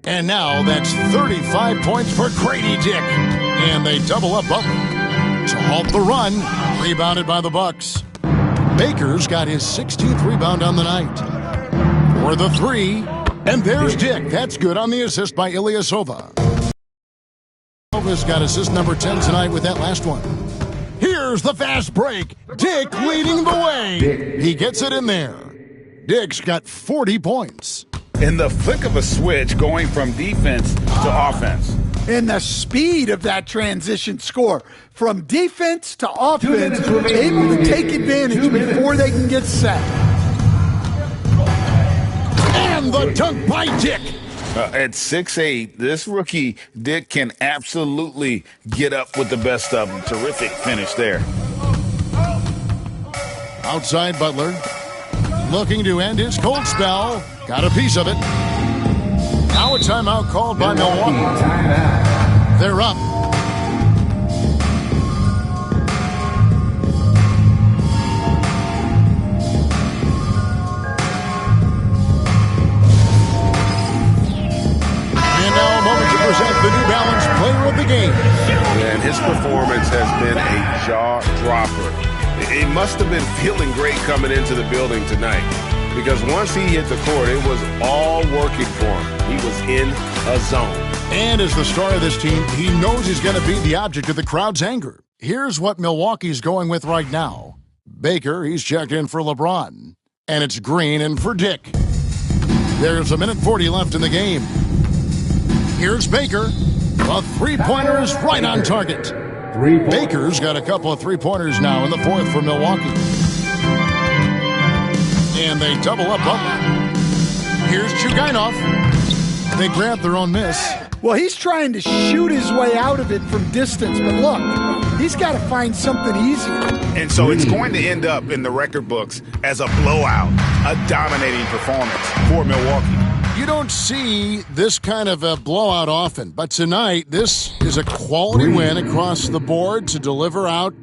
Speaker 2: And now that's 35 points for Grady Dick. And they double up Butler to halt the run. Rebounded by the Bucks. Baker's got his 16th rebound on the night. For the three. And there's Dick. That's good on the assist by Ilyasova. Ilyasova's got assist number 10 tonight with that last one. Here's the fast break. Dick leading the way. He gets it in there. Dick's got 40 points.
Speaker 3: In the flick of a switch, going from defense to offense.
Speaker 4: And the speed of that transition score. From defense to offense, able to take advantage before they can get set.
Speaker 2: And the dunk by Dick.
Speaker 3: At 6'8", this rookie, Dick, can absolutely get up with the best of them. Terrific finish there.
Speaker 2: Outside Butler. Looking to end his cold spell. Got a piece of it. Now a timeout called by Milwaukee. They're up. Present the New Balance Player of the Game.
Speaker 3: And his performance has been a jaw-dropper. He must have been feeling great coming into the building tonight, because once he hit the court, it was all working for him. He was in a zone.
Speaker 2: And as the star of this team, he knows he's going to be the object of the crowd's anger. Here's what Milwaukee's going with right now. Baker, he's checked in for LeBron. And it's Green in for Dick. There's a minute 40 left in the game. Here's Baker. The three-pointer is right on target. Baker's got a couple of three-pointers now in the fourth for Milwaukee. And they double up Butler. Here's Chugainov. They grab their own miss.
Speaker 4: Well, he's trying to shoot his way out of it from distance, but look, he's got to find something easier.
Speaker 3: And so it's going to end up in the record books as a blowout, a dominating performance for Milwaukee.
Speaker 2: You don't see this kind of a blowout often, but tonight this is a quality win across the board to deliver out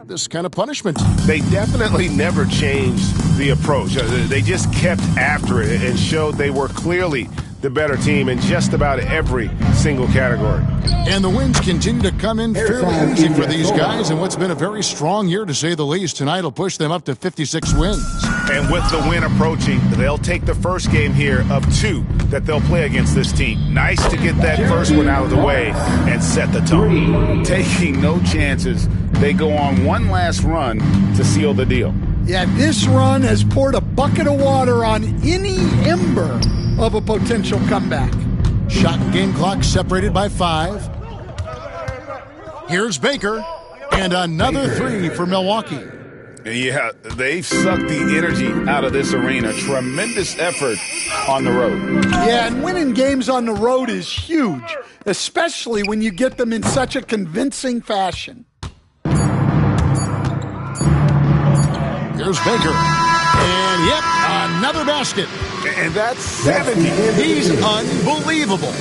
Speaker 2: this kind of punishment.
Speaker 3: They definitely never changed the approach. They just kept after it and showed they were clearly the better team in just about every single category.
Speaker 2: And the wins continue to come in fairly easy for these guys in what's been a very strong year, to say the least. Tonight will push them up to 56 wins.
Speaker 3: And with the win approaching, they'll take the first game here of two that they'll play against this team. Nice to get that first one out of the way and set the tone. Taking no chances, they go on one last run to seal the deal.
Speaker 4: Yeah, this run has poured a bucket of water on any ember of a potential comeback.
Speaker 2: Shot and game clock separated by 5. Here's Baker, and another three for Milwaukee.
Speaker 3: Yeah, they've sucked the energy out of this arena. Tremendous effort on the road.
Speaker 4: Yeah, and winning games on the road is huge, especially when you get them in such a convincing fashion.
Speaker 2: Here's Baker. And, yep, another basket.
Speaker 3: And that's 70.
Speaker 2: He's unbelievable.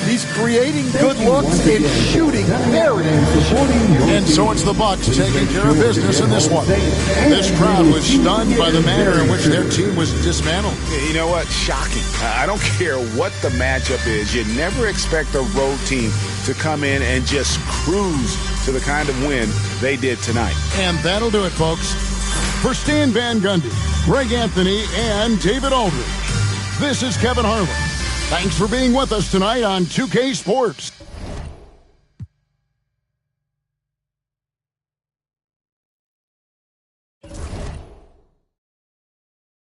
Speaker 4: He's creating good looks and shooting very efficiently.
Speaker 2: And so it's the Bucks taking care of business in this one. This crowd was stunned by the manner in which their team was dismantled.
Speaker 3: You know what? Shocking. I don't care what the matchup is. You never expect a road team to come in and just cruise to the kind of win they did tonight.
Speaker 2: And that'll do it, folks. For Stan Van Gundy, Greg Anthony, and David Aldridge, this is Kevin Harlan. Thanks for being with us tonight on 2K Sports.